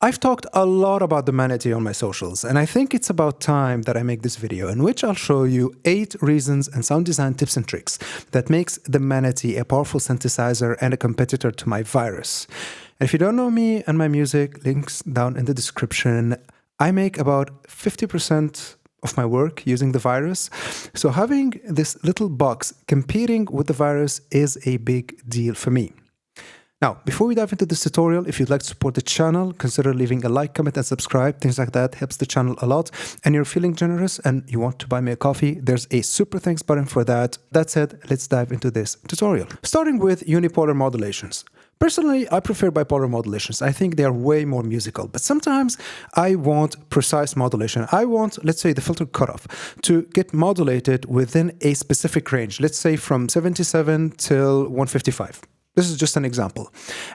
I've talked a lot about the Manatee on my socials, and I think it's about time that I make this video in which I'll show you 8 reasons and sound design tips and tricks that makes the Manatee a powerful synthesizer and a competitor to my Virus. And if you don't know me and my music, links down in the description. I make about 50% of my work using the Virus, so having this little box competing with the Virus is a big deal for me. Now, before we dive into this tutorial, if you'd like to support the channel, consider leaving a like, comment, and subscribe. Things like that helps the channel a lot. And you're feeling generous and you want to buy me a coffee, there's a super thanks button for that. That said, let's dive into this tutorial. Starting with unipolar modulations. Personally, I prefer bipolar modulations. I think they are way more musical, but sometimes I want precise modulation. I want, let's say, the filter cutoff to get modulated within a specific range, let's say from 77 till 155. This is just an example.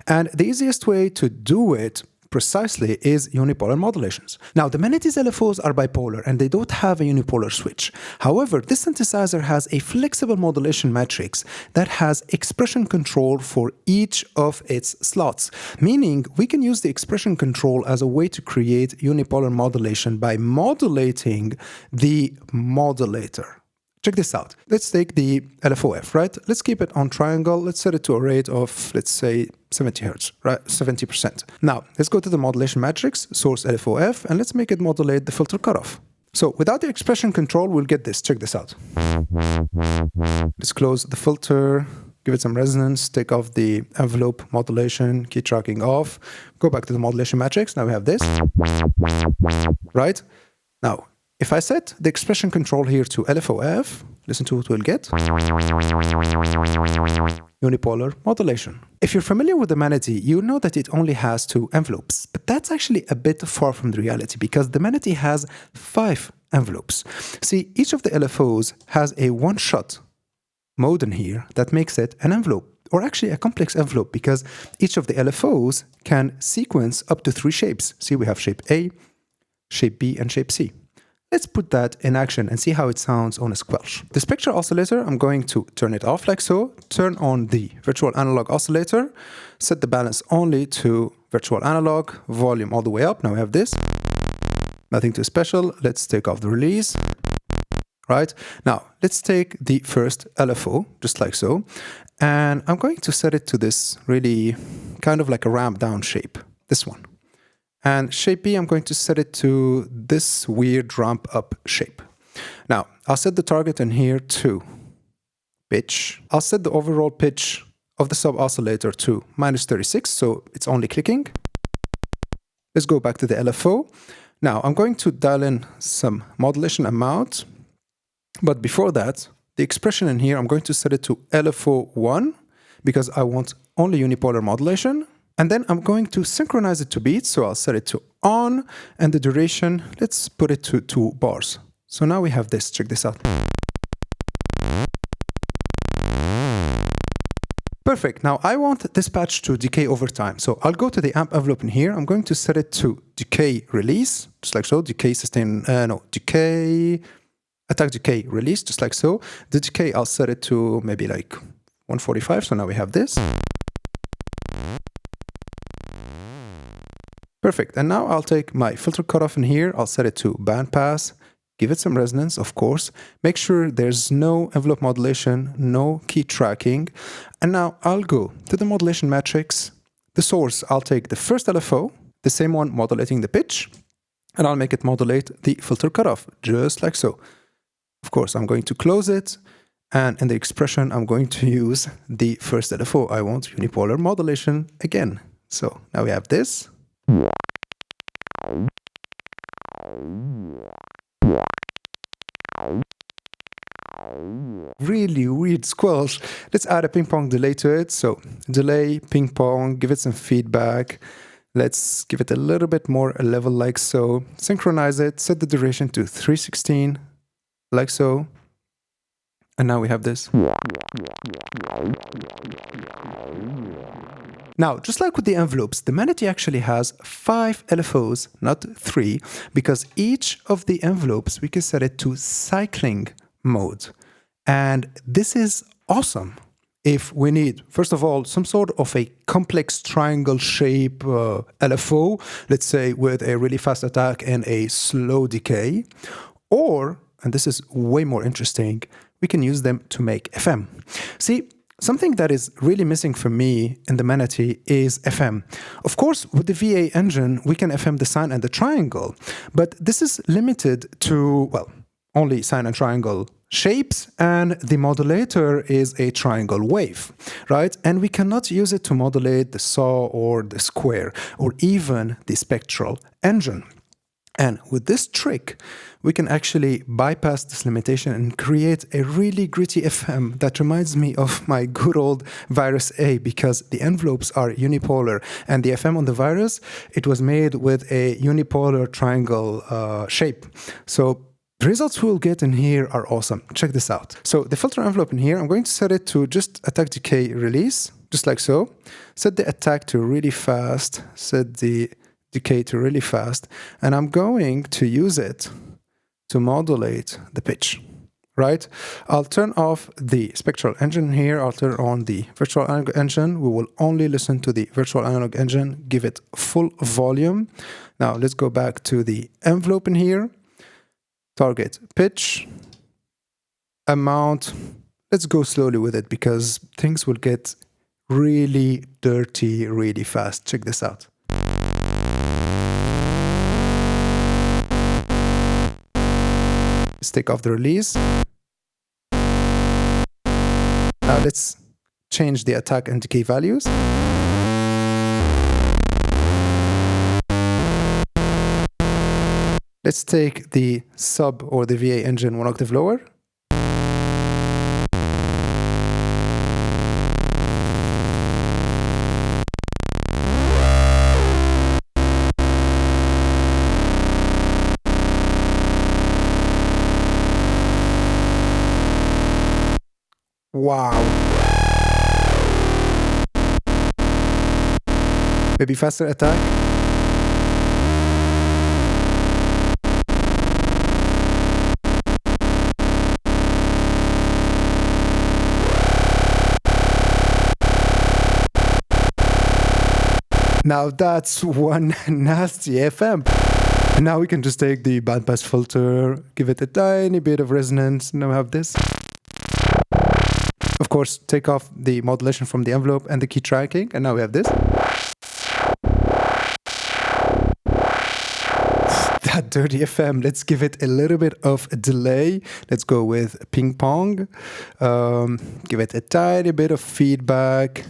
And the easiest way to do it precisely is unipolar modulations. Now, the Manatee's LFOs are bipolar and they don't have a unipolar switch. However, this synthesizer has a flexible modulation matrix that has expression control for each of its slots, meaning we can use the expression control as a way to create unipolar modulation by modulating the modulator. Check this out. Let's take the LFOF, right? Let's keep it on triangle. Let's set it to a rate of, let's say, 70 Hertz, right? 70%. Now, let's go to the modulation matrix, source LFOF, and let's make it modulate the filter cutoff. So without the expression control, we'll get this. Check this out. Let's close the filter, give it some resonance, take off the envelope modulation, key tracking off, go back to the modulation matrix. Now we have this, right? Now, if I set the expression control here to LFOF, listen to what we'll get. Unipolar modulation. If you're familiar with the Manatee, you know that it only has 2 envelopes, but that's actually a bit far from the reality because the Manatee has 5 envelopes. See, each of the LFOs has a one-shot mode in here that makes it an envelope, or actually a complex envelope because each of the LFOs can sequence up to 3 shapes. See, we have shape A, shape B, and shape C. Let's put that in action and see how it sounds on a squelch. The spectral oscillator, I'm going to turn it off like so, turn on the virtual analog oscillator, set the balance only to virtual analog, volume all the way up. Now we have this. Nothing too special. Let's take off the release. Right? Now, let's take the first LFO, just like so, and I'm going to set it to this really kind of like a ramp down shape, this one. And shape B, I'm going to set it to this weird ramp up shape. Now, I'll set the target in here to pitch. I'll set the overall pitch of the sub oscillator to -36, so it's only clicking. Let's go back to the LFO. Now, I'm going to dial in some modulation amount, but before that, the expression in here, I'm going to set it to LFO1 because I want only unipolar modulation. And then I'm going to synchronize it to beats, so I'll set it to on, and the duration, let's put it to 2 bars. So now we have this, check this out. Perfect, now I want this patch to decay over time. So I'll go to the amp envelope in here, I'm going to set it to decay release, just like so, decay sustain, decay, attack decay release, just like so. The decay, I'll set it to maybe like 145, so now we have this. Perfect, and now I'll take my filter cutoff in here, I'll set it to bandpass, give it some resonance, of course, make sure there's no envelope modulation, no key tracking, and now I'll go to the modulation matrix, the source, I'll take the first LFO, the same one modulating the pitch, and I'll make it modulate the filter cutoff, just like so. Of course, I'm going to close it, and in the expression, I'm going to use the first LFO. I want unipolar modulation again. So now we have this. Really weird squelch. Let's add a ping pong delay to it. So delay, ping pong, give it some feedback. Let's give it a little bit more a level like so. Synchronize it, set the duration to 316, like so. And now we have this. Now, just like with the envelopes, the Manatee actually has 5 LFOs, not 3, because each of the envelopes, we can set it to cycling mode. And this is awesome. if we need, first of all, some sort of a complex triangle shape LFO, let's say with a really fast attack and a slow decay, or, and this is way more interesting, we can use them to make FM. See, something that is really missing for me in the Manatee is FM. Of course, with the VA engine, we can FM the sine and the triangle, but this is limited to, well, only sine and triangle shapes, and the modulator is a triangle wave, right? And we cannot use it to modulate the saw or the square or even the spectral engine. And with this trick, we can actually bypass this limitation and create a really gritty FM that reminds me of my good old Virus A, because the envelopes are unipolar, and the FM on the Virus, it was made with a unipolar triangle shape. So the results we'll get in here are awesome. Check this out. So the filter envelope in here, I'm going to set it to just attack, decay, release, just like so. Set the attack to really fast, set the decay to really fast, and I'm going to use it to modulate the pitch, right? I'll turn off the spectral engine here. I'll turn on the virtual analog engine. We will only listen to the virtual analog engine, give it full volume. Now let's go back to the envelope in here. Target pitch, amount. Let's go slowly with it because things will get really dirty really fast. Check this out. Let's take off the release. Now let's change the attack and decay values. Let's take the sub or the VA engine one octave lower. Wow. Maybe faster attack. Now that's one nasty FM. And now we can just take the bandpass filter, give it a tiny bit of resonance. Now we have this. Of course, take off the modulation from the envelope and the key tracking, and now we have this. That dirty FM. Let's give it a little bit of a delay. Let's go with ping pong. Give it a tiny bit of feedback.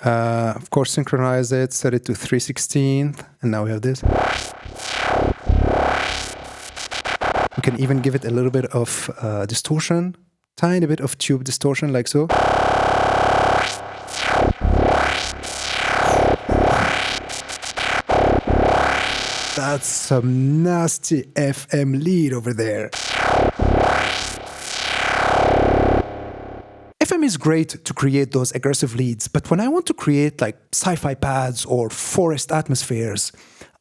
Of course, synchronize it, set it to 3/16, and now we have this. We can even give it a little bit of distortion, tiny bit of tube distortion, like so. That's some nasty FM lead over there. FM is great to create those aggressive leads, but when I want to create like sci-fi pads or forest atmospheres,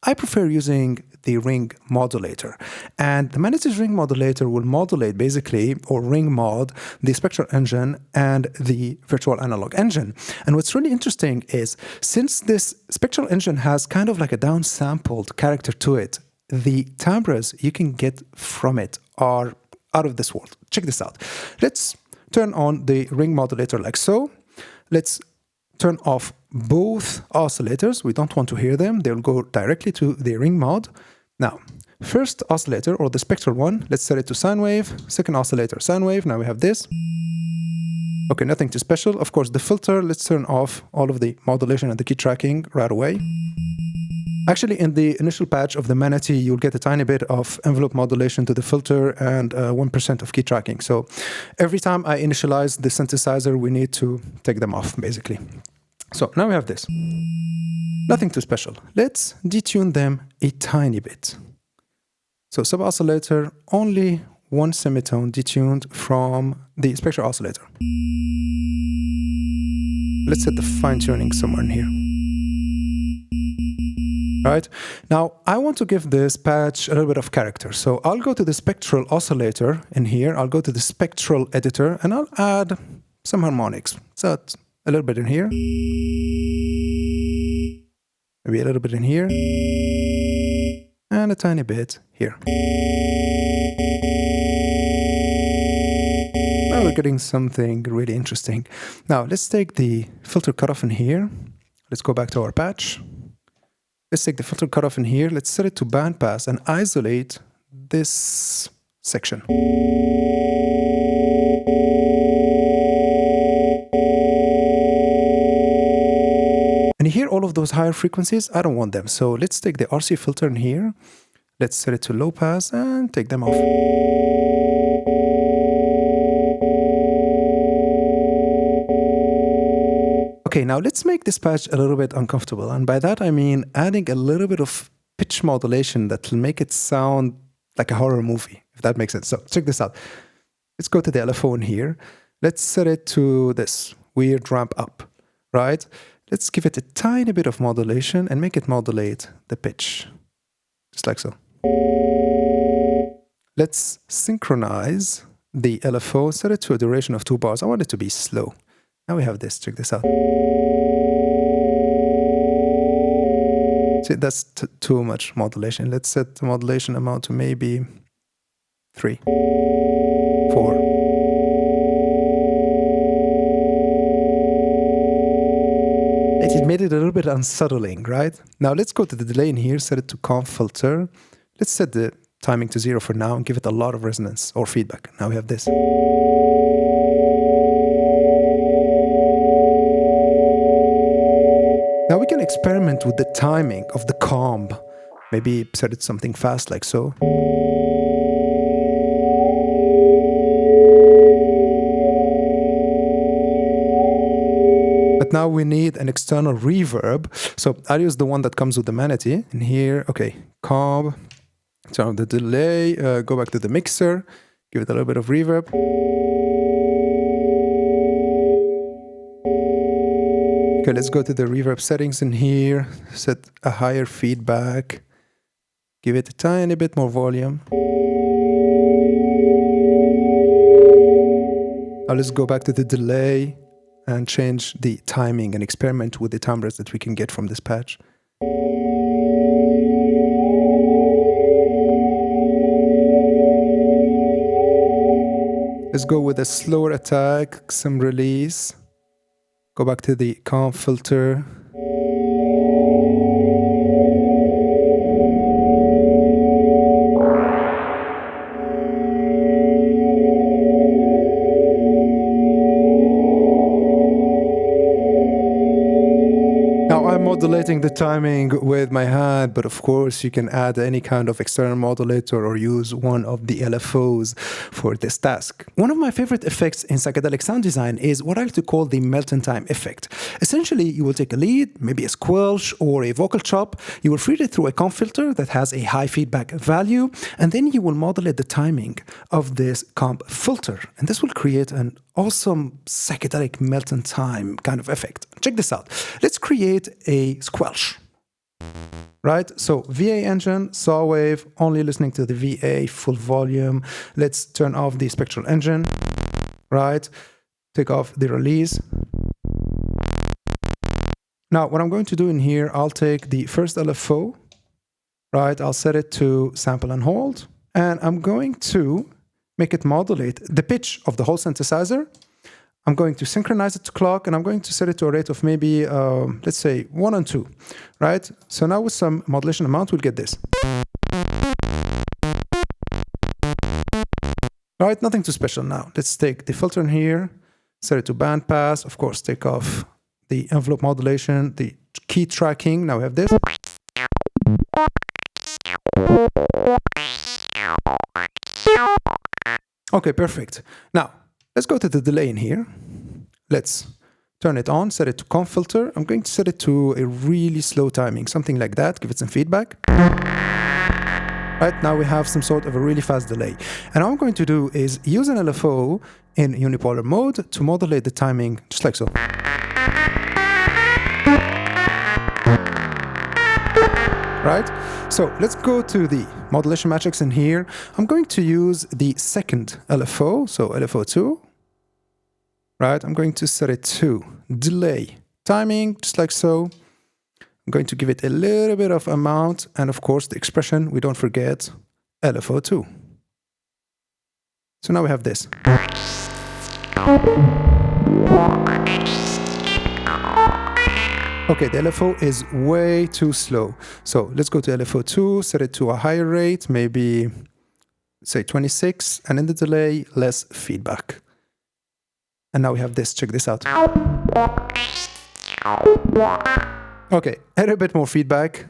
I prefer using the ring modulator. And the Manatee's ring modulator will modulate basically, or ring mod, the spectral engine and the virtual analog engine. And what's really interesting is, since this spectral engine has kind of like a downsampled character to it, the timbres you can get from it are out of this world. Check this out. Let's turn on the ring modulator like so. Let's turn off both oscillators. We don't want to hear them. They'll go directly to the ring mod. Now, first oscillator, or the spectral one, let's set it to sine wave. Second oscillator, sine wave. Now we have this. Okay, nothing too special. Of course, the filter, let's turn off all of the modulation and the key tracking right away. Actually, in the initial patch of the Manatee, you'll get a tiny bit of envelope modulation to the filter and 1% of key tracking. So every time I initialize the synthesizer, we need to take them off, basically. So now we have this. Nothing too special. Let's detune them a tiny bit. So sub-oscillator, only one semitone detuned from the spectral oscillator. Let's set the fine-tuning somewhere in here. Right. Now, I want to give this patch a little bit of character. So I'll go to the spectral oscillator in here. I'll go to the spectral editor and I'll add some harmonics. So a little bit in here, maybe a little bit in here, and a tiny bit here. Now we're getting something really interesting. Now let's take the filter cutoff in here. Let's go back to our patch. Let's take the filter cutoff in here. Let's set it to bandpass and isolate this section. And you hear all of those higher frequencies? I don't want them. So let's take the RC filter in here. Let's set it to low pass and take them off. Okay, now let's make this patch a little bit uncomfortable. And by that I mean adding a little bit of pitch modulation that will make it sound like a horror movie, if that makes sense. So check this out. Let's go to the LFO in here. Let's set it to this weird ramp up, right? Let's give it a tiny bit of modulation and make it modulate the pitch, just like so. Let's synchronize the LFO, set it to a duration of 2 bars. I want it to be slow. Now we have this, check this out. See, that's too much modulation. Let's set the modulation amount to maybe 3, 4. It made it a little bit unsettling, right? Now let's go to the delay in here, set it to comp filter. Let's set the timing to 0 for now and give it a lot of resonance or feedback. Now we have this. Now we can experiment with the timing of the comb. Maybe set it something fast like so. But now we need an external reverb. So I'll use the one that comes with the Manatee. In here, okay, comb, turn on the delay, go back to the mixer, give it a little bit of reverb. Okay, let's go to the reverb settings in here, set a higher feedback, give it a tiny bit more volume. Now let's go back to the delay and change the timing and experiment with the timbres that we can get from this patch. Let's go with a slower attack, some release. Go back to the comp filter. Now I'm modulating the timing with my hand, but of course you can add any kind of external modulator or use one of the LFOs for this task. One of my favorite effects in psychedelic sound design is what I like to call the melt-in time effect. Essentially, you will take a lead, maybe a squelch or a vocal chop, you will feed it through a comp filter that has a high feedback value, and then you will modulate the timing of this comp filter. And this will create an awesome psychedelic melt-in time kind of effect. Check this out. Let's create a squelch. Right, so VA engine, saw wave, only listening to the VA, full volume. Let's turn off the spectral engine, right? Take off the release. Now, what I'm going to do in here, I'll take the first LFO, right? I'll set it to sample and hold, and I'm going to make it modulate the pitch of the whole synthesizer. I'm going to synchronize it to clock, and I'm going to set it to a rate of maybe, let's say, 1 and 2, right? So now with some modulation amount, we'll get this. Right, nothing too special now. Let's take the filter in here, set it to bandpass, of course, take off the envelope modulation, the key tracking. Now we have this. Okay, perfect. Now, let's go to the delay in here. Let's turn it on, set it to comp filter. I'm going to set it to a really slow timing, something like that. Give it some feedback. Right, now we have some sort of a really fast delay. And all I'm going to do is use an LFO in unipolar mode to modulate the timing, just like so. Right? So let's go to the modulation matrix in here. I'm going to use the second LFO, so LFO2. right? I'm going to set it to delay timing, just like so. I'm going to give it a little bit of amount, and of course the expression, we don't forget, LFO2. So now we have this. Okay, the LFO is way too slow. So let's go to LFO2, set it to a higher rate, maybe say 26, and in the delay, less feedback. And now we have this, check this out. Okay, add a bit more feedback,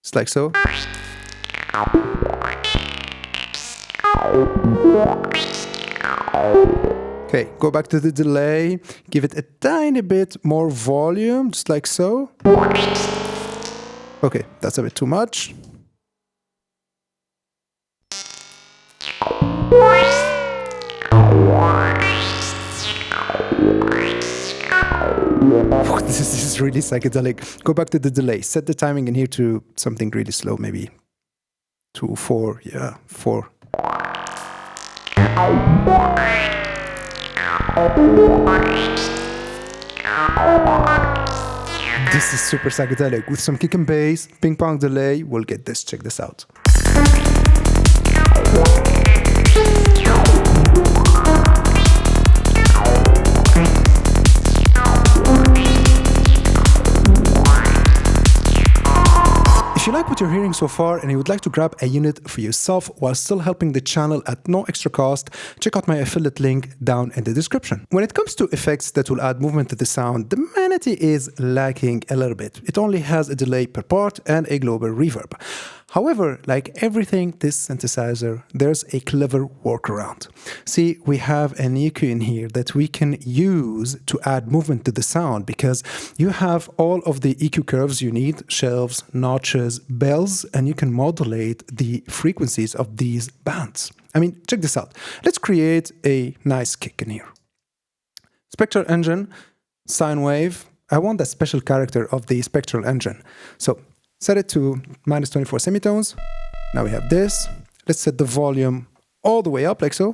just like so. Okay, go back to the delay, give it a tiny bit more volume, just like so. Okay, that's a bit too much. This is really psychedelic. Go back to the delay, set the timing in here to something really slow, maybe 2, 4, yeah, 4. This is super psychedelic. With some kick and bass, ping pong delay, we'll get this. Check this out. If you like what you're hearing so far and you would like to grab a unit for yourself while still helping the channel at no extra cost, check out my affiliate link down in the description. When it comes to effects that will add movement to the sound, the Manatee is lacking a little bit. It only has a delay per part and a global reverb. However, like everything this synthesizer, there's a clever workaround. See, we have an EQ in here that we can use to add movement to the sound because you have all of the EQ curves you need, shelves, notches, bells, and you can modulate the frequencies of these bands. I mean, check this out. Let's create a nice kick in here. Spectral engine, sine wave. I want that special character of the spectral engine. So set it to -24 semitones. Now we have this. Let's set the volume all the way up like so.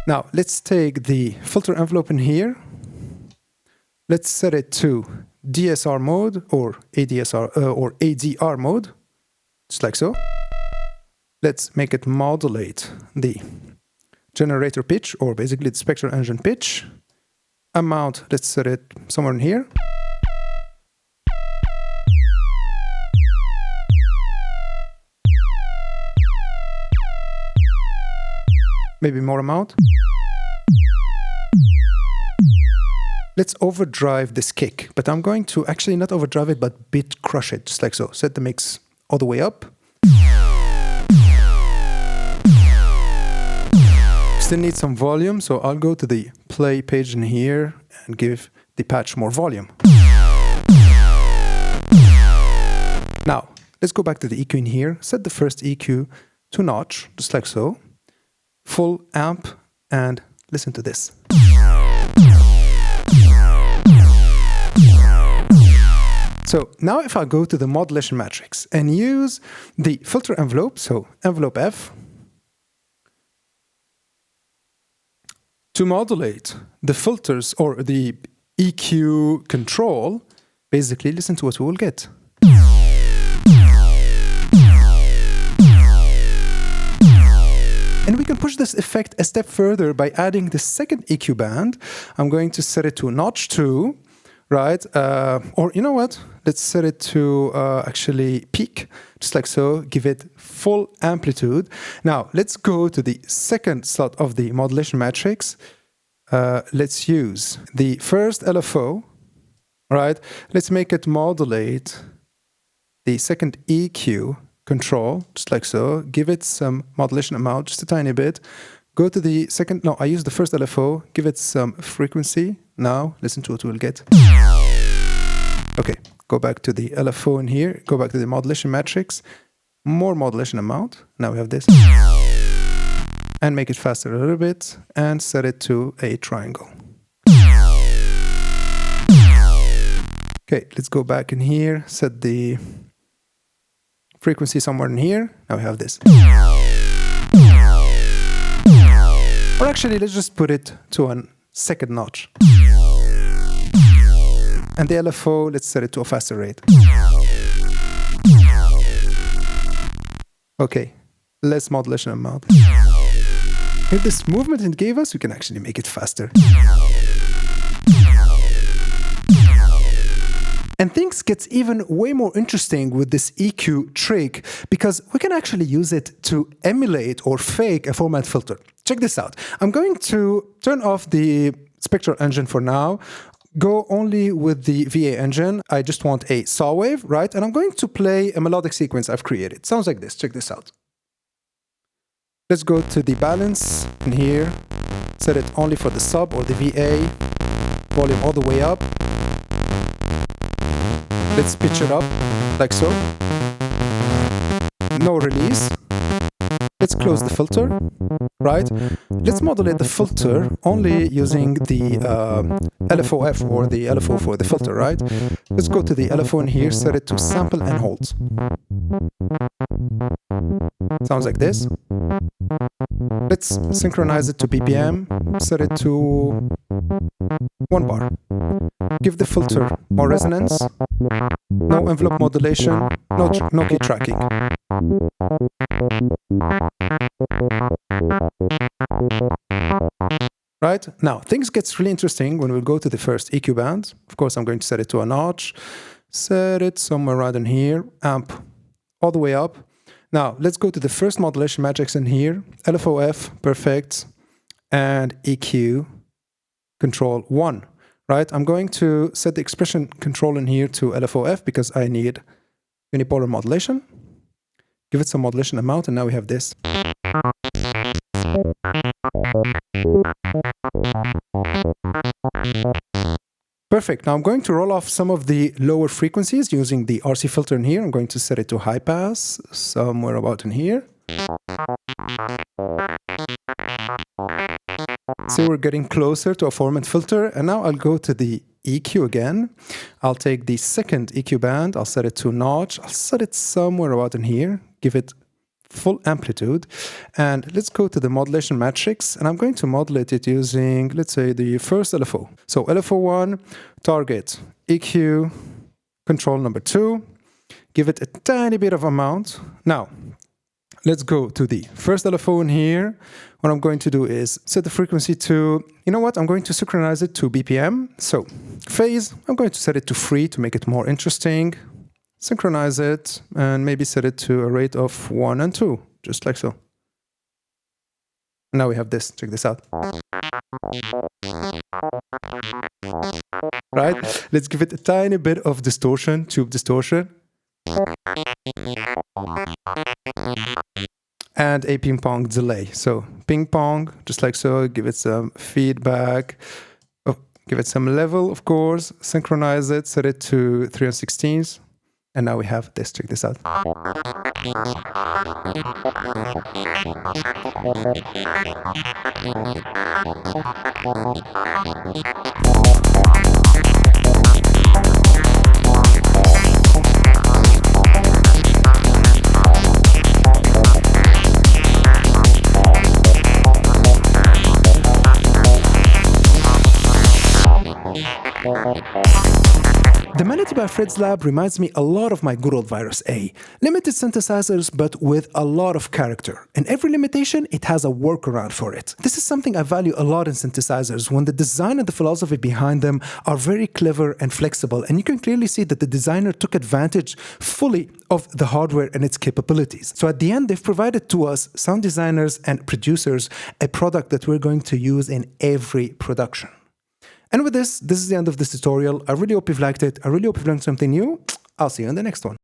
Now let's take the filter envelope in here. Let's set it to DSR mode or ADSR or ADR mode, just like so. Let's make it modulate the generator pitch, or basically the spectral engine pitch. Amount, let's set it somewhere in here. Maybe more amount. Let's overdrive this kick, but I'm going to actually not overdrive it, but bit crush it, just like so. Set the mix all the way up. Still need some volume, so I'll go to the play page in here and give the patch more volume. Now, let's go back to the EQ in here. Set the first EQ to notch, just like so. Full amp, and listen to this. So now if I go to the modulation matrix and use the filter envelope, so envelope F, to modulate the filters or the EQ control, basically listen to what we will get. And we can push this effect a step further by adding the second EQ band. I'm going to set it to notch 2, right? Or you know what? Let's set it to actually peak, just like so. Give it full amplitude. Now, let's go to the second slot of the modulation matrix. Let's use the first LFO, right? Let's make it modulate the second EQ control, just like so. Give it some modulation amount, just a tiny bit. Go to the second, no, I use the first LFO, give it some frequency. Now, listen to what we'll get. Okay, go back to the LFO in here, go back to the modulation matrix, more modulation amount. Now we have this. And make it faster a little bit, and set it to a triangle. Okay, let's go back in here, set the frequency somewhere in here. Now we have this. Or actually, let's just put it to an second notch. And the LFO, let's set it to a faster rate. Okay, less modulation amount. With this movement it gave us, we can actually make it faster. And things get even way more interesting with this EQ trick, because we can actually use it to emulate or fake a formant filter. Check this out. I'm going to turn off the spectral engine for now, go only with the VA engine. I just want a saw wave, right? And I'm going to play a melodic sequence I've created. Sounds like this. Check this out. Let's go to the balance in here, set it only for the sub or the VA, volume all the way up. Let's pitch it up, like so. No release. Let's close the filter, right? Let's modulate the filter only using the LFOF or the LFO for the filter, right? Let's go to the LFO in here, set it to sample and hold. Sounds like this. Let's synchronize it to BPM, set it to 1 bar. Give the filter more resonance, no envelope modulation, no key tracking. Right? Now, things gets really interesting when we go to the first EQ band. Of course, I'm going to set it to a notch, set it somewhere right in here, amp all the way up. Now, let's go to the first modulation matrix in here, LFOF, perfect, and EQ, control 1. Right? I'm going to set the expression control in here to LFOF because I need unipolar modulation. Give it some modulation amount, and now we have this. Perfect. Now I'm going to roll off some of the lower frequencies using the RC filter in here. I'm going to set it to high pass, somewhere about in here. So we're getting closer to a formant filter, and now I'll go to the EQ again. I'll take the second EQ band, I'll set it to notch, I'll set it somewhere about in here, give it full amplitude, and let's go to the modulation matrix, and I'm going to modulate it using, let's say, the first LFO. So LFO1, target, EQ, control number 2, give it a tiny bit of amount. Now, let's go to the first LFO in here. What I'm going to do is set the frequency to, you know what, I'm going to synchronize it to BPM. So, phase, I'm going to set it to free to make it more interesting. Synchronize it, and maybe set it to a rate of 1 and 2, just like so. And now we have this, check this out. Right, let's give it a tiny bit of distortion, tube distortion. And a ping pong delay. So ping pong, just like so, give it some feedback, give it some level, of course, synchronize it, set it to 3/16. And now we have this, check this out. The Manatee by Fred's Lab reminds me a lot of my good old Virus A. Limited synthesizers, but with a lot of character. And every limitation, it has a workaround for it. This is something I value a lot in synthesizers, when the design and the philosophy behind them are very clever and flexible, and you can clearly see that the designer took advantage fully of the hardware and its capabilities. So at the end, they've provided to us, sound designers and producers, a product that we're going to use in every production. And with this is the end of this tutorial. I really hope you've liked it. I really hope you've learned something new. I'll see you in the next one.